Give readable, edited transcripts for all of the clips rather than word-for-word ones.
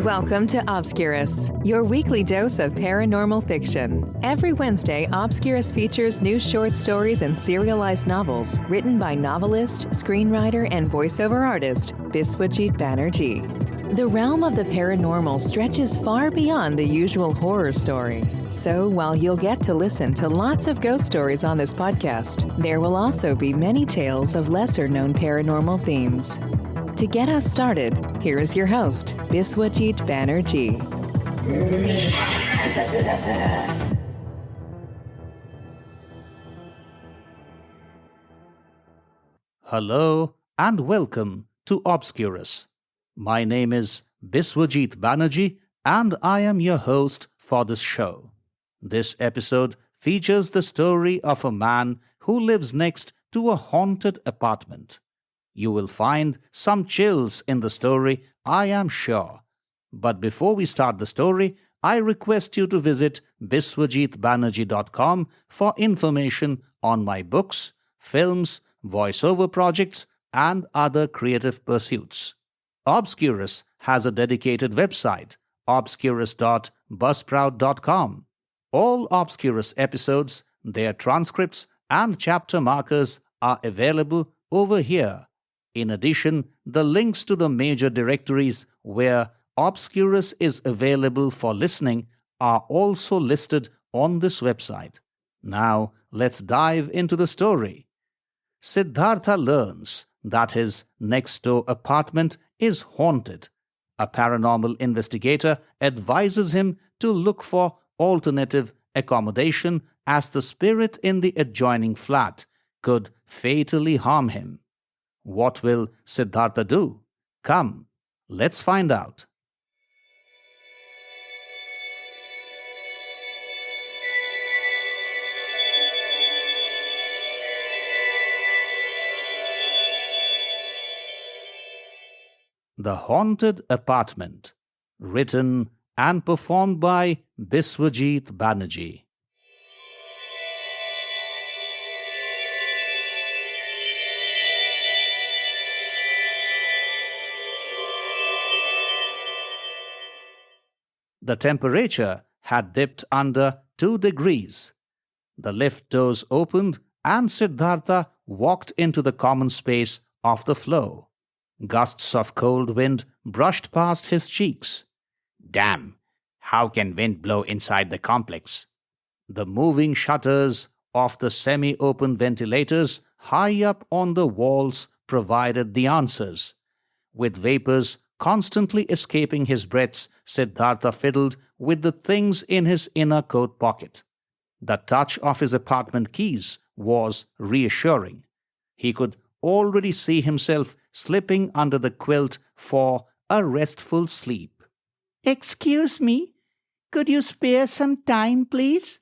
Welcome to Obscurus, your weekly dose of paranormal fiction. Every Wednesday, Obscurus features new short stories and serialized novels written by novelist, screenwriter, and voiceover artist Biswajit Banerjee. The realm of the paranormal stretches far beyond the usual horror story. So while you'll get to listen to lots of ghost stories on this podcast, there will also be many tales of lesser-known paranormal themes. To get us started, here is your host, Biswajit Banerjee. Hello and welcome to Obscurus. My name is Biswajit Banerjee and I am your host for this show. This episode features the story of a man who lives next to a haunted apartment. You will find some chills in the story, I am sure. But before we start the story, I request you to visit biswajitbanerjee.com for information on my books, films, voiceover projects, and other creative pursuits. Obscurus has a dedicated website, obscurus.buzzsprout.com. All Obscurus episodes, their transcripts, and chapter markers are available over here. In addition, the links to the major directories where Obscurus is available for listening are also listed on this website. Now, let's dive into the story. Siddhartha learns that his next-door apartment is haunted. A paranormal investigator advises him to look for alternative accommodation as the spirit in the adjoining flat could fatally harm him. What will Siddhartha do? Come, let's find out. The Haunted Apartment, written and performed by Biswajit Banerjee. The temperature had dipped under 2 degrees. The lift doors opened and Siddhartha walked into the common space of the floor. Gusts of cold wind brushed past his cheeks. Damn, how can wind blow inside the complex? The moving shutters of the semi-open ventilators high up on the walls provided the answers. With vapors constantly escaping his breaths, Siddhartha fiddled with the things in his inner coat pocket. The touch of his apartment keys was reassuring. He could already see himself slipping under the quilt for a restful sleep. "Excuse me, could you spare some time, please?"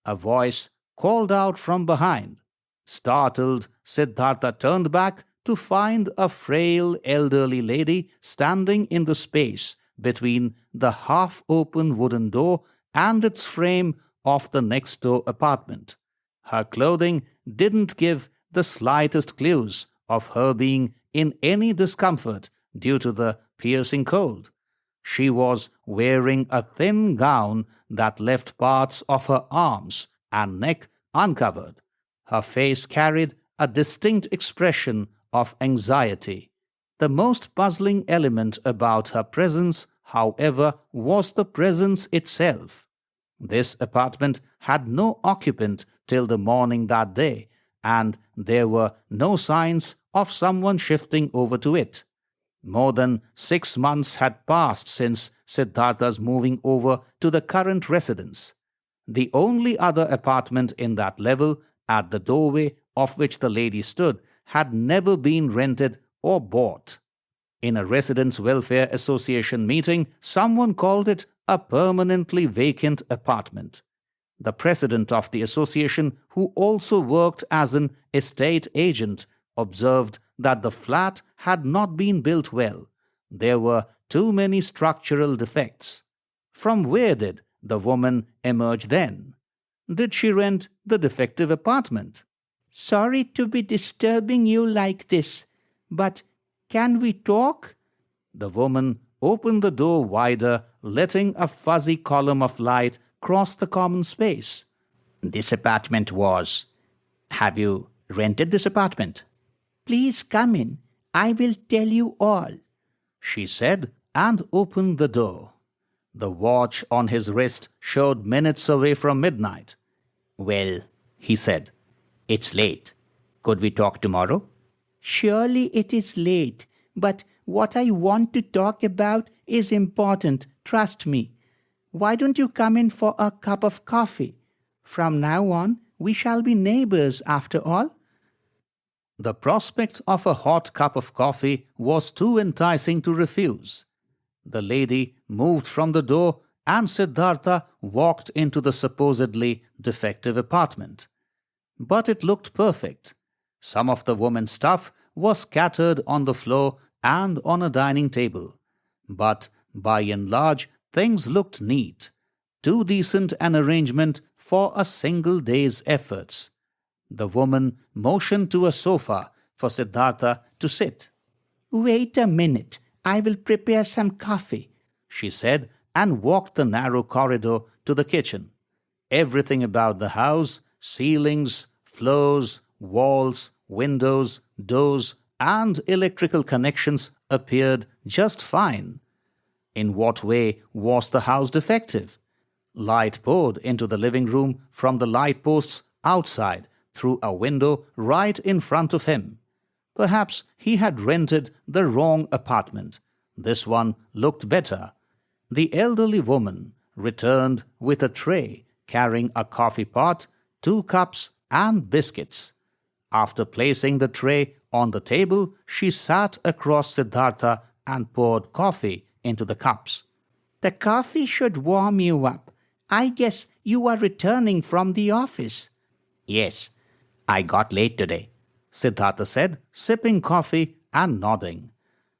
A voice called out from behind. Startled, Siddhartha turned back to find a frail elderly lady standing in the space between the half-open wooden door and its frame of the next-door apartment. Her clothing didn't give the slightest clues of her being in any discomfort due to the piercing cold. She was wearing a thin gown that left parts of her arms and neck uncovered. Her face carried a distinct expression of anxiety. The most puzzling element about her presence, however, was the presence itself. This apartment had no occupant till the morning that day, and there were no signs of someone shifting over to it. More than 6 months had passed since Siddhartha's moving over to the current residence. The only other apartment in that level, at the doorway of which the lady stood, had never been rented or bought. In a Residents' Welfare Association meeting, someone called it a permanently vacant apartment. The president of the association, who also worked as an estate agent, observed that the flat had not been built well. There were too many structural defects. From where did the woman emerge then? Did she rent the defective apartment? "Sorry to be disturbing you like this, but can we talk?" The woman opened the door wider, letting a fuzzy column of light cross the common space. This apartment was. Have you rented this apartment? Please come in. I will tell you all, she said, and opened the door. The watch on his wrist showed minutes away from midnight. Well, he said, it's late. Could we talk tomorrow? Surely it is late, but what I want to talk about is important, trust me. Why don't you come in for a cup of coffee? From now on, we shall be neighbors after all. The prospect of a hot cup of coffee was too enticing to refuse. The lady moved from the door and Siddhartha walked into the supposedly defective apartment. But it looked perfect. Some of the woman's stuff was scattered on the floor and on a dining table. But by and large, things looked neat. Too decent an arrangement for a single day's efforts. The woman motioned to a sofa for Siddhartha to sit. Wait a minute, I will prepare some coffee, she said, and walked the narrow corridor to the kitchen. Everything about the house, ceilings, floors, walls, windows, doors, and electrical connections appeared just fine. In what way was the house defective? Light poured into the living room from the light posts outside through a window right in front of him. Perhaps he had rented the wrong apartment. This one looked better. The elderly woman returned with a tray carrying a coffee pot, 2 cups, and biscuits. After placing the tray on the table, she sat across Siddhartha and poured coffee into the cups. The coffee should warm you up. I guess you are returning from the office. Yes, I got late today, Siddhartha said, sipping coffee and nodding.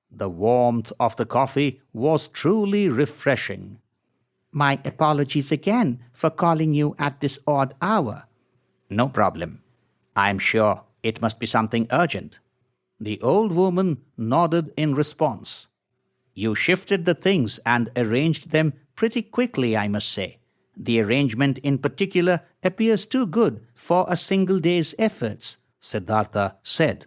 The warmth of the coffee was truly refreshing. My apologies again for calling you at this odd hour. No problem. I'm sure it must be something urgent. The old woman nodded in response. You shifted the things and arranged them pretty quickly, I must say. The arrangement in particular appears too good for a single day's efforts, Siddhartha said.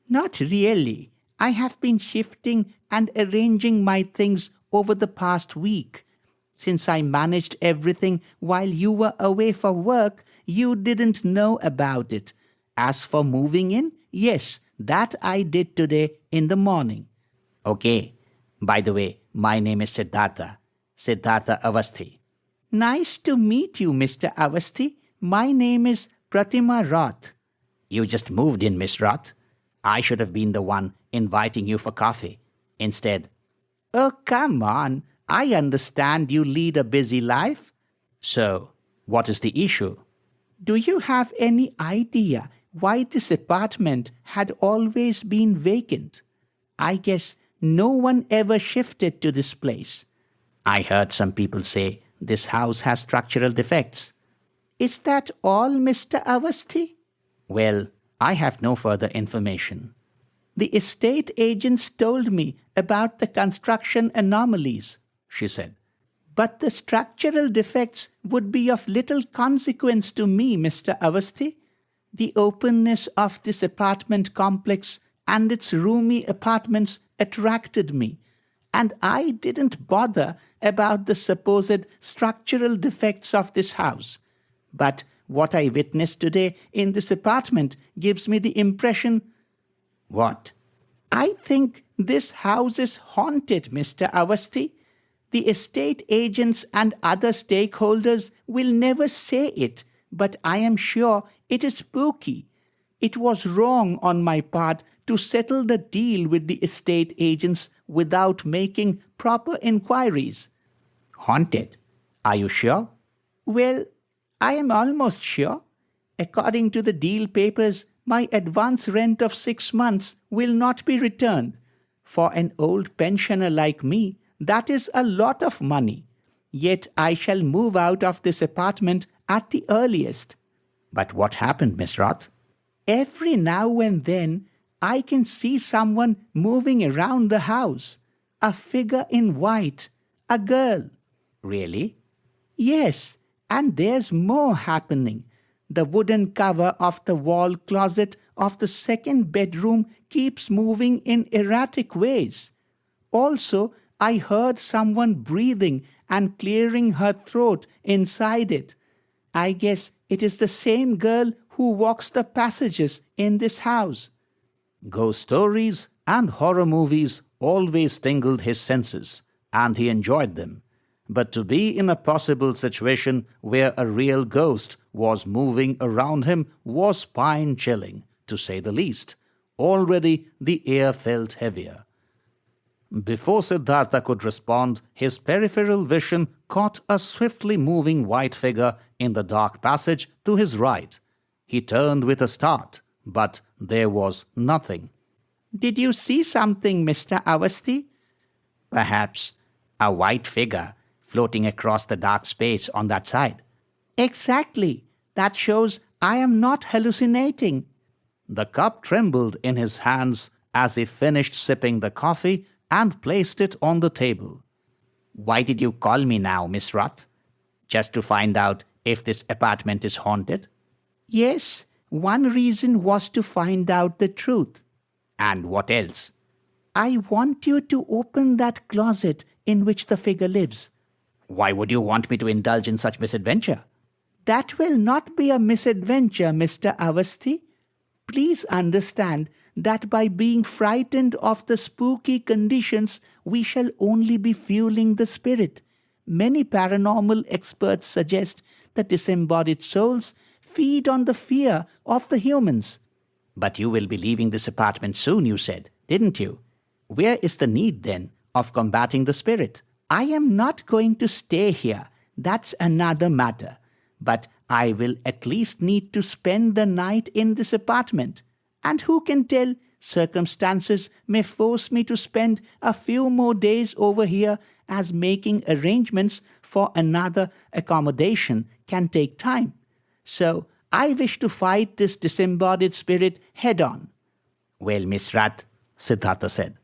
Not really. I have been shifting and arranging my things over the past week. Since I managed everything while you were away for work, you didn't know about it. As for moving in, yes, that I did today in the morning. Okay. By the way, my name is Siddhartha Avasthi. Nice to meet you, Mr. Avasthi. My name is Pratima Roth. You just moved in, Miss Roth. I should have been the one inviting you for coffee. Instead. Oh, come on. I understand you lead a busy life. So, what is the issue? Do you have any idea why this apartment had always been vacant? I guess no one ever shifted to this place. I heard some people say this house has structural defects. Is that all, Mr. Avasthi? Well, I have no further information. The estate agents told me about the construction anomalies, she said. But the structural defects would be of little consequence to me, Mr. Avasthi. The openness of this apartment complex and its roomy apartments attracted me, and I didn't bother about the supposed structural defects of this house. But what I witnessed today in this apartment gives me the impression... What? I think this house is haunted, Mr. Avasthi. The estate agents and other stakeholders will never say it, but I am sure it is spooky. It was wrong on my part to settle the deal with the estate agents without making proper inquiries. Haunted? Are you sure? Well, I am almost sure. According to the deal papers, my advance rent of 6 months will not be returned. For an old pensioner like me, that is a lot of money. Yet I shall move out of this apartment at the earliest. But what happened, Miss Roth? Every now and then, I can see someone moving around the house. a figure in white, a girl. Really? Yes, and there's more happening. The wooden cover of the wall closet of the second bedroom keeps moving in erratic ways. Also, I heard someone breathing and clearing her throat inside it. I guess it is the same girl who walks the passages in this house. Ghost stories and horror movies always tingled his senses, and he enjoyed them. But to be in a possible situation where a real ghost was moving around him was spine-chilling, to say the least. Already the air felt heavier. Before Siddhartha could respond, his peripheral vision caught a swiftly moving white figure in the dark passage to his right. He turned with a start, but there was nothing. Did you see something, Mr. Avasti? Perhaps a white figure floating across the dark space on that side. Exactly. That shows I am not hallucinating. The cup trembled in his hands as he finished sipping the coffee and placed it on the table. Why did you call me now, Miss Roth? Just to find out if this apartment is haunted? Yes, one reason was to find out the truth. And what else? I want you to open that closet in which the figure lives. Why would you want me to indulge in such misadventure? That will not be a misadventure, Mr. Avasti. Please understand that by being frightened of the spooky conditions, we shall only be fueling the spirit. Many paranormal experts suggest that disembodied souls feed on the fear of the humans. But you will be leaving this apartment soon, you said, didn't you? Where is the need, then, of combating the spirit? I am not going to stay here. That's another matter. But I will at least need to spend the night in this apartment. And who can tell, circumstances may force me to spend a few more days over here, as making arrangements for another accommodation can take time. So I wish to fight this disembodied spirit head-on. Well, Miss Rath, Siddhartha said,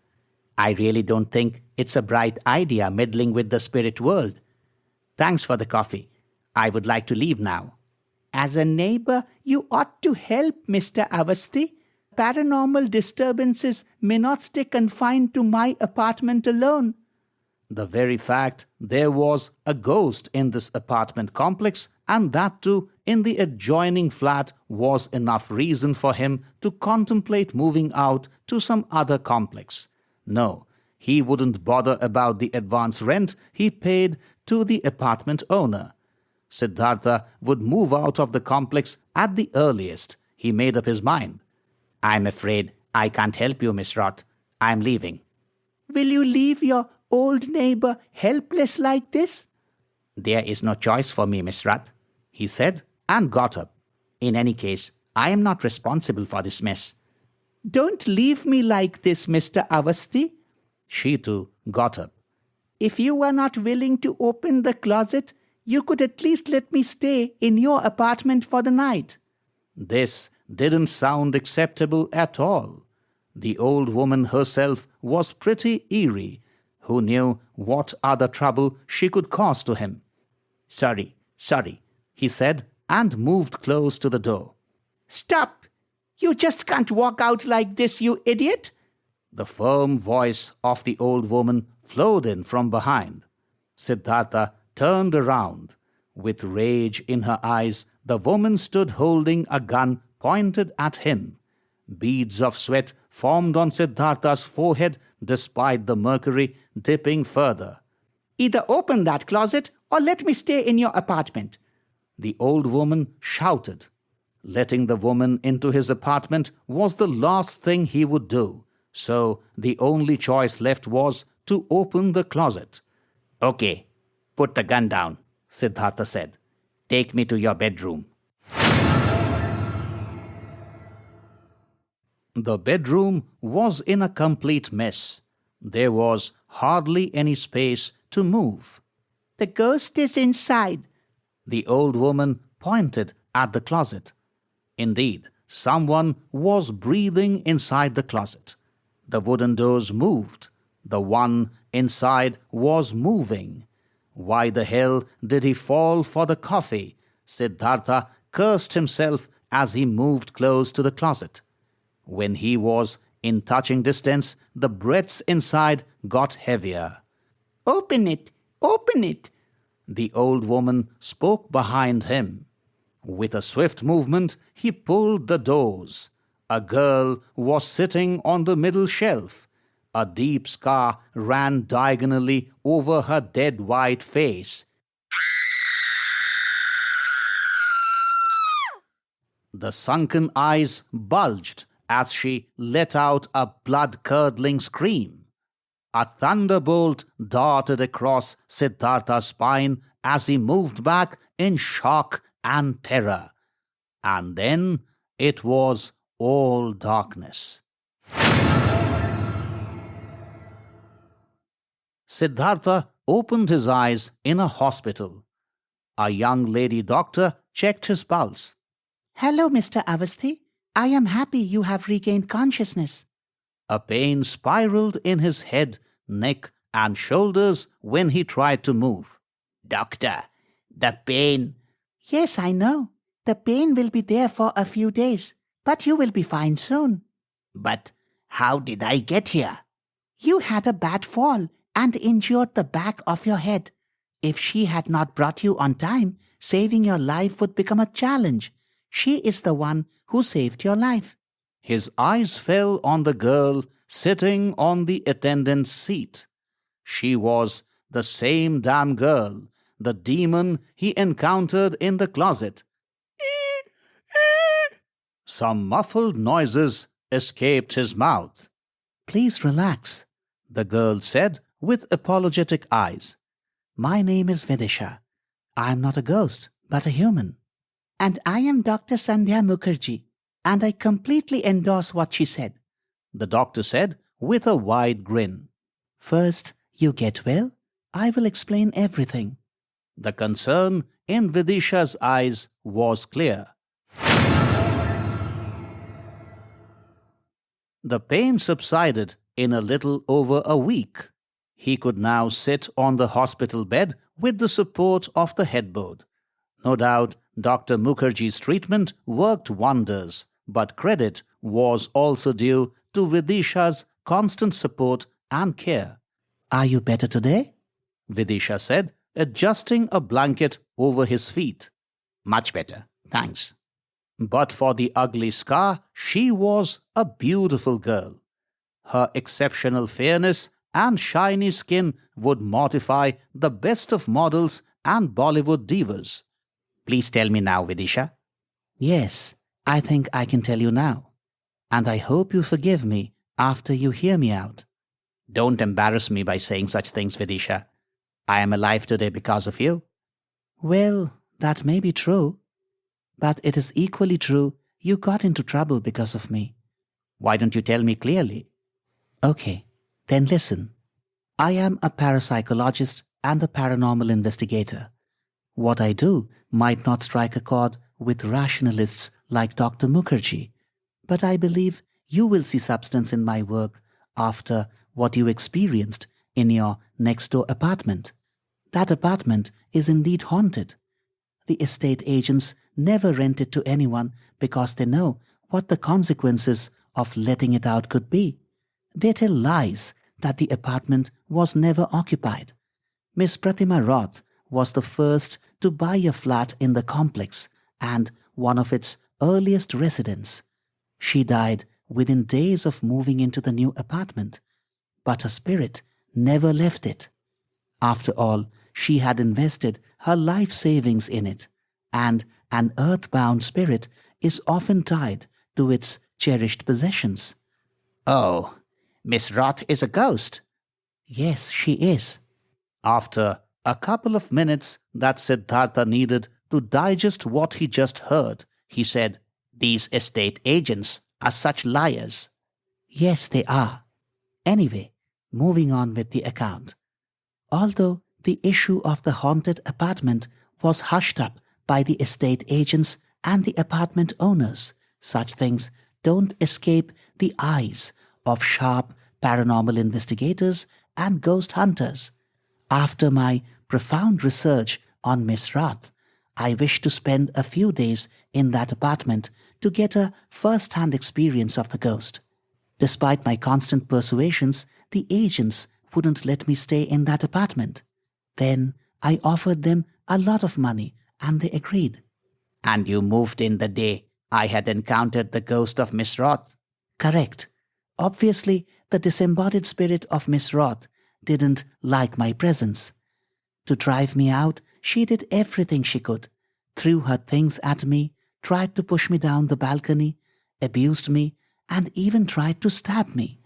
I really don't think it's a bright idea meddling with the spirit world. Thanks for the coffee. I would like to leave now. As a neighbor, you ought to help, Mr. Avasti. Paranormal disturbances may not stay confined to my apartment alone. The very fact there was a ghost in this apartment complex, and that too in the adjoining flat, was enough reason for him to contemplate moving out to some other complex. No, he wouldn't bother about the advance rent he paid to the apartment owner. Siddhartha would move out of the complex at the earliest. He made up his mind. I'm afraid I can't help you, Miss Roth. I'm leaving. Will you leave your old neighbor helpless like this? There is no choice for me, Miss Roth, he said, and got up. In any case, I am not responsible for this mess. Don't leave me like this, Mr. Avasti. She too got up. If you are not willing to open the closet, you could at least let me stay in your apartment for the night. This didn't sound acceptable at all. The old woman herself was pretty eerie. Who knew what other trouble she could cause to him? Sorry, he said, and moved close to the door. Stop! You just can't walk out like this, you idiot! The firm voice of the old woman flowed in from behind. Siddhartha turned around. With rage in her eyes, the woman stood holding a gun pointed at him. Beads of sweat formed on Siddhartha's forehead despite the mercury dipping further. Either open that closet or let me stay in your apartment, the old woman shouted. Letting the woman into his apartment was the last thing he would do, so the only choice left was to open the closet. Okay, put the gun down, Siddhartha said. Take me to your bedroom. The bedroom was in a complete mess. There was hardly any space to move. The ghost is inside. The old woman pointed at the closet. Indeed, someone was breathing inside the closet. The wooden doors moved. The one inside was moving. Why the hell did he fall for the coffee? Siddhartha cursed himself as he moved close to the closet. When he was in touching distance, the breaths inside got heavier. Open it! Open it! The old woman spoke behind him. With a swift movement, he pulled the doors. A girl was sitting on the middle shelf. A deep scar ran diagonally over her dead white face. The sunken eyes bulged as she let out a blood-curdling scream. A thunderbolt darted across Siddhartha's spine as he moved back in shock and terror. And then it was all darkness. Siddhartha opened his eyes in a hospital. A young lady doctor checked his pulse. Hello, Mr. Avasthi. I am happy you have regained consciousness. A pain spiraled in his head, neck, and shoulders when he tried to move. Doctor, the pain. Yes, I know. The pain will be there for a few days, but you will be fine soon. But how did I get here? You had a bad fall and injured the back of your head. If she had not brought you on time, saving your life would become a challenge. She is the one who saved your life. His eyes fell on the girl sitting on the attendant's seat. She was the same damn girl, the demon he encountered in the closet. Some muffled noises escaped his mouth. Please relax, the girl said with apologetic eyes. My name is Vidisha. I am not a ghost, but a human. And I am Dr. Sandhya Mukherjee, and I completely endorse what she said, the doctor said with a wide grin. First, you get well. I will explain everything. The concern in Vidisha's eyes was clear. The pain subsided in a little over a week. He could now sit on the hospital bed with the support of the headboard. No doubt, Dr. Mukherjee's treatment worked wonders, but credit was also due to Vidisha's constant support and care. Are you better today? Vidisha said, adjusting a blanket over his feet. Much better, thanks. But for the ugly scar, she was a beautiful girl. Her exceptional fairness and shiny skin would mortify the best of models and Bollywood divas. Please tell me now, Vidisha. Yes, I think I can tell you now. And I hope you forgive me after you hear me out. Don't embarrass me by saying such things, Vidisha. I am alive today because of you. Well, that may be true. But it is equally true you got into trouble because of me. Why don't you tell me clearly? Okay, then listen. I am a parapsychologist and a paranormal investigator. What I do might not strike a chord with rationalists like Dr. Mukherjee, but I believe you will see substance in my work after what you experienced in your next-door apartment. That apartment is indeed haunted. The estate agents never rent it to anyone because they know what the consequences of letting it out could be. They tell lies that the apartment was never occupied. Miss Pratima Roth was the first to buy a flat in the complex and one of its earliest residents. She died within days of moving into the new apartment, but her spirit never left it. After all, she had invested her life savings in it, and an earthbound spirit is often tied to its cherished possessions. Oh, Miss Roth is a ghost. Yes, she is. After a couple of minutes that Siddhartha needed to digest what he just heard, he said, These estate agents are such liars. Yes, they are. Anyway, moving on with the account. Although the issue of the haunted apartment was hushed up by the estate agents and the apartment owners, such things don't escape the eyes of sharp paranormal investigators, and ghost hunters. After my profound research on Miss Roth, I wish to spend a few days in that apartment to get a first-hand experience of the ghost. Despite my constant persuasions, the agents wouldn't let me stay in that apartment. Then I offered them a lot of money and they agreed. And you moved in the day I had encountered the ghost of Miss Roth? Correct. Obviously, the disembodied spirit of Miss Roth didn't like my presence. To drive me out, she did everything she could, threw her things at me, tried to push me down the balcony, abused me, and even tried to stab me.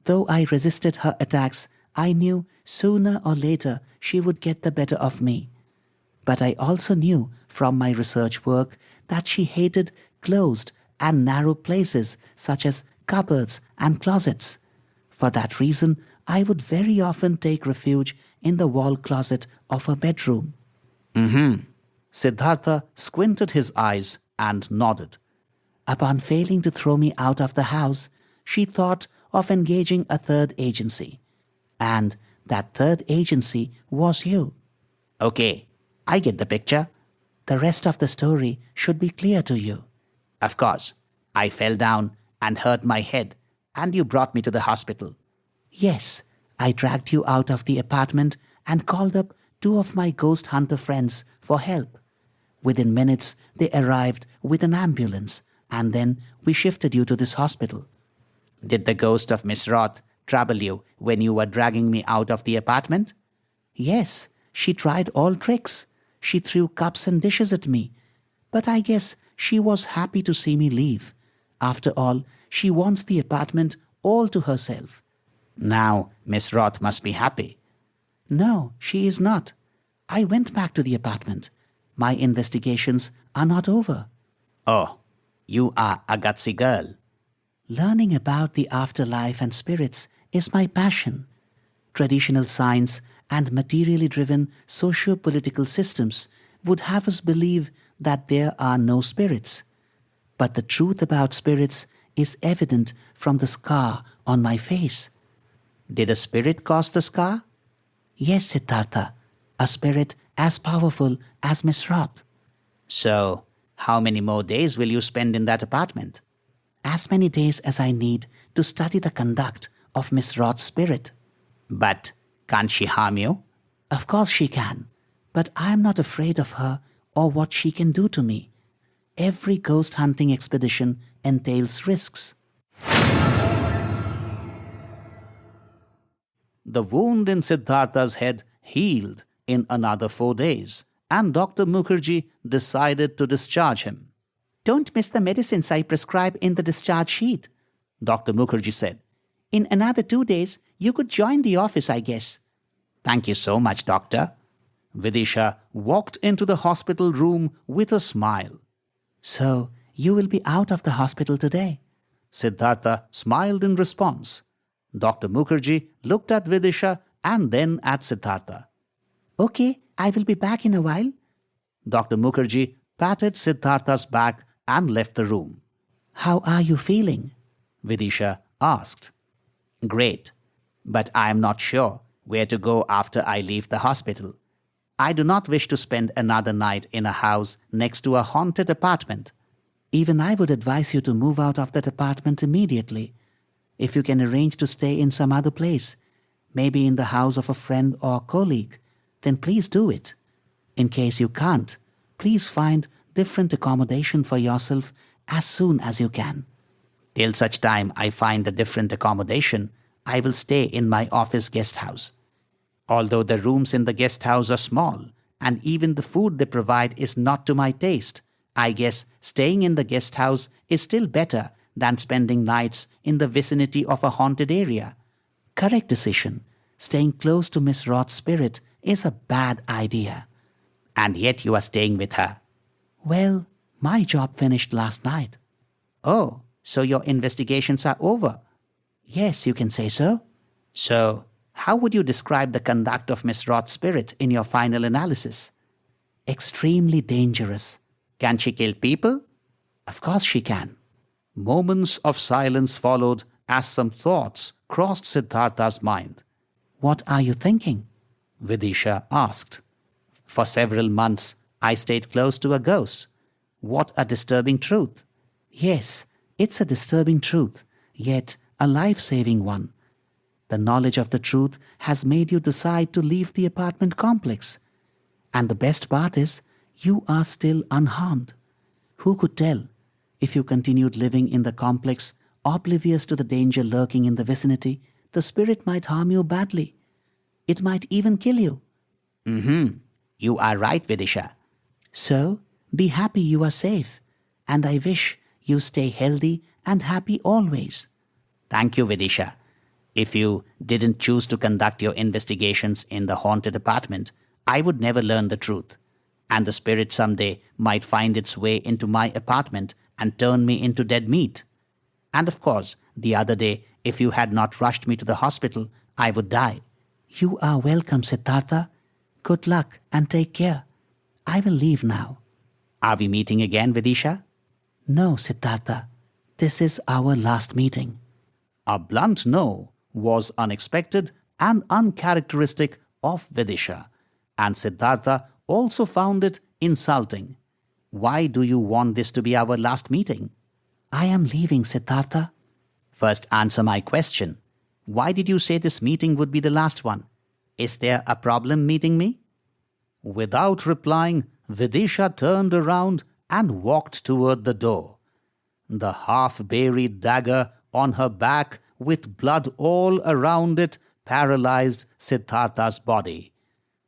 Though I resisted her attacks, I knew sooner or later she would get the better of me. But I also knew from my research work that she hated closed and narrow places such as cupboards and closets. For that reason, I would very often take refuge in the wall closet of her bedroom. Siddhartha squinted his eyes and nodded. Upon failing to throw me out of the house, she thought of engaging a third agency. And that third agency was you. Okay, I get the picture. The rest of the story should be clear to you. Of course, I fell down and hurt my head, and you brought me to the hospital. Yes, I dragged you out of the apartment and called up 2 of my ghost hunter friends for help. Within minutes, they arrived with an ambulance, and then we shifted you to this hospital. Did the ghost of Miss Roth trouble you when you were dragging me out of the apartment? Yes, she tried all tricks. She threw cups and dishes at me. But I guess she was happy to see me leave. After all, she wants the apartment all to herself. Now, Miss Roth must be happy. No, she is not. I went back to the apartment. My investigations are not over. Oh, you are a gutsy girl. Learning about the afterlife and spirits is my passion. Traditional science and materially driven socio-political systems would have us believe that there are no spirits. But the truth about spirits is evident from the scar on my face. Did a spirit cause the scar? Yes, Siddhartha, a spirit as powerful as Miss Roth. So, how many more days will you spend in that apartment? As many days as I need to study the conduct of Miss Roth's spirit. But can't she harm you? Of course she can, but I am not afraid of her or what she can do to me. Every ghost hunting expedition entails risks. The wound in Siddhartha's head healed in another 4 days, and Dr. Mukherjee decided to discharge him. Don't miss the medicines I prescribe in the discharge sheet, Dr. Mukherjee said. In another 2 days, you could join the office, I guess. Thank you so much, doctor. Vidisha walked into the hospital room with a smile. So, you will be out of the hospital today? Siddhartha smiled in response. Dr. Mukherjee looked at Vidisha and then at Siddhartha. Okay, I will be back in a while. Dr. Mukherjee patted Siddhartha's back and left the room. How are you feeling? Vidisha asked. Great, but I am not sure where to go after I leave the hospital. I do not wish to spend another night in a house next to a haunted apartment. Even I would advise you to move out of that apartment immediately. If you can arrange to stay in some other place, maybe in the house of a friend or colleague, then please do it. In case you can't, please find different accommodation for yourself as soon as you can. Till such time I find a different accommodation, I will stay in my office guest house. Although the rooms in the guest house are small, and even the food they provide is not to my taste, I guess staying in the guest house is still better than spending nights in the vicinity of a haunted area. Correct decision. Staying close to Miss Roth's spirit is a bad idea. And yet you are staying with her. Well, my job finished last night. Oh, so your investigations are over? Yes, you can say so. So, how would you describe the conduct of Miss Roth's spirit in your final analysis? Extremely dangerous. Can she kill people? Of course she can. Moments of silence followed as some thoughts crossed Siddhartha's mind. What are you thinking? Vidisha asked. For several months, I stayed close to a ghost. What a disturbing truth. Yes, it's a disturbing truth, yet a life-saving one. The knowledge of the truth has made you decide to leave the apartment complex. And the best part is, you are still unharmed. Who could tell? If you continued living in the complex, oblivious to the danger lurking in the vicinity, the spirit might harm you badly. It might even kill you. You are right, Vidisha. So, be happy you are safe, and I wish you stay healthy and happy always. Thank you, Vidisha. If you didn't choose to conduct your investigations in the haunted apartment, I would never learn the truth, and the spirit someday might find its way into my apartment and turn me into dead meat. And of course, the other day, if you had not rushed me to the hospital, I would die. You are welcome, Siddhartha. Good luck and take care. I will leave now. Are we meeting again, Vidisha? No, Siddhartha. This is our last meeting. A blunt no was unexpected and uncharacteristic of Vidisha, and Siddhartha also found it insulting. Why do you want this to be our last meeting? I am leaving, Siddhartha. First, answer my question. Why did you say this meeting would be the last one? Is there a problem meeting me? Without replying, Vidisha turned around and walked toward the door. The half-buried dagger on her back with blood all around it paralyzed Siddhartha's body.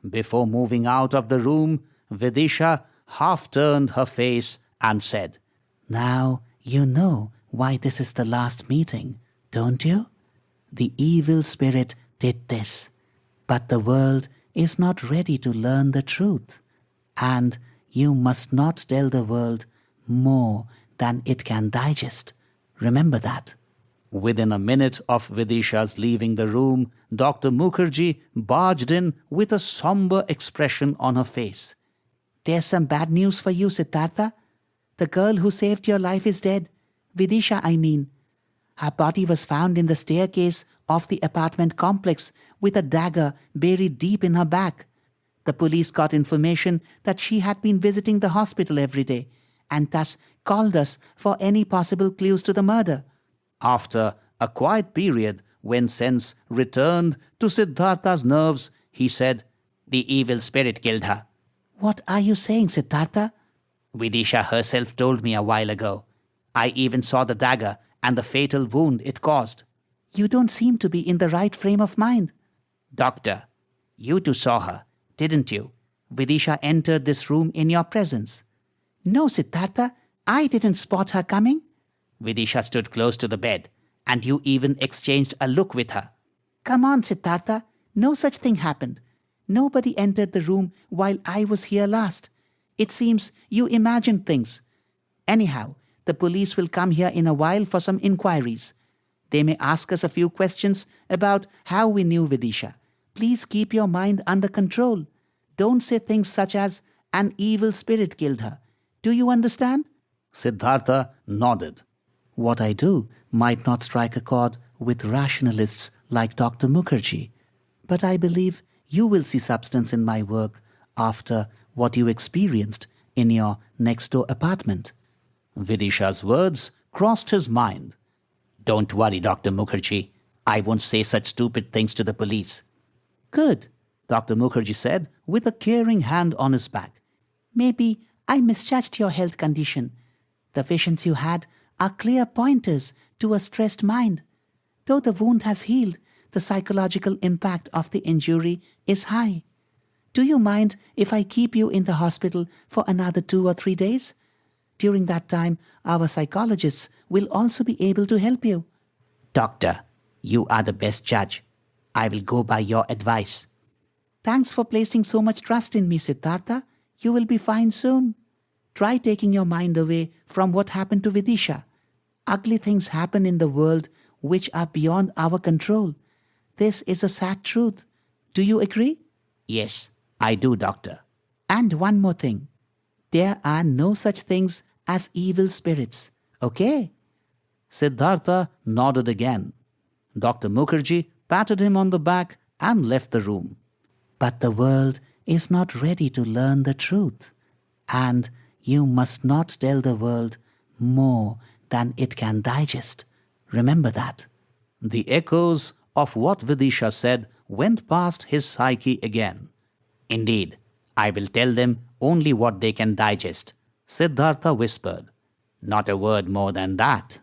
Before moving out of the room, Vidisha half-turned her face and said, Now you know why this is the last meeting, don't you? The evil spirit did this, but the world is not ready to learn the truth, and you must not tell the world more than it can digest. Remember that. Within a minute of Vidisha's leaving the room, Dr. Mukherjee barged in with a somber expression on her face. There's some bad news for you, Siddhartha. The girl who saved your life is dead. Vidisha, I mean. Her body was found in the staircase of the apartment complex with a dagger buried deep in her back. The police got information that she had been visiting the hospital every day and thus called us for any possible clues to the murder. After a quiet period, when sense returned to Siddhartha's nerves, he said, The evil spirit killed her. What are you saying, Siddhartha? Vidisha herself told me a while ago. I even saw the dagger and the fatal wound it caused. You don't seem to be in the right frame of mind. Doctor, you too saw her, didn't you? Vidisha entered this room in your presence. No, Siddhartha, I didn't spot her coming. Vidisha stood close to the bed, and you even exchanged a look with her. Come on, Siddhartha. No such thing happened. Nobody entered the room while I was here last. It seems you imagined things. Anyhow, the police will come here in a while for some inquiries. They may ask us a few questions about how we knew Vidisha. Please keep your mind under control. Don't say things such as, an evil spirit killed her. Do you understand? Siddhartha nodded. What I do might not strike a chord with rationalists like Dr. Mukherjee, but I believe you will see substance in my work after what you experienced in your next-door apartment. Vidisha's words crossed his mind. Don't worry, Dr. Mukherjee. I won't say such stupid things to the police. Good, Dr. Mukherjee said with a caring hand on his back. Maybe I misjudged your health condition. The visions you had are clear pointers to a stressed mind. Though the wound has healed, the psychological impact of the injury is high. Do you mind if I keep you in the hospital for another 2 or 3 days? During that time, our psychologists will also be able to help you. Doctor, you are the best judge. I will go by your advice. Thanks for placing so much trust in me, Siddhartha. You will be fine soon. Try taking your mind away from what happened to Vidisha. Ugly things happen in the world which are beyond our control. This is a sad truth. Do you agree? Yes, I do, Doctor. And one more thing. There are no such things as evil spirits, okay? Siddhartha nodded again. Dr. Mukherjee patted him on the back and left the room. But the world is not ready to learn the truth, and you must not tell the world more than it can digest. Remember that. The echoes of what Vidisha said went past his psyche again. Indeed, I will tell them only what they can digest, Siddhartha whispered. not a word more than that.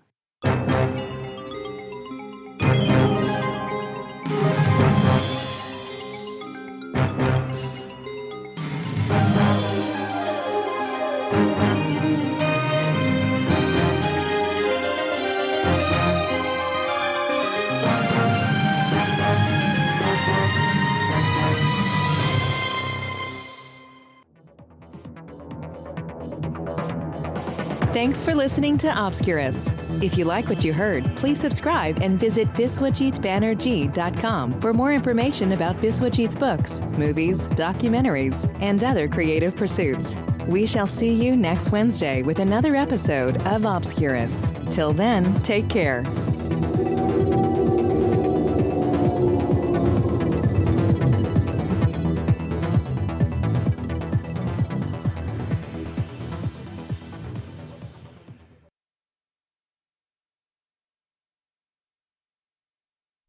Thanks for listening to Obscurus. If you like what you heard, please subscribe and visit biswajitbanerjee.com for more information about Biswajit's books, movies, documentaries, and other creative pursuits. We shall see you next Wednesday with another episode of Obscurus. Till then, take care.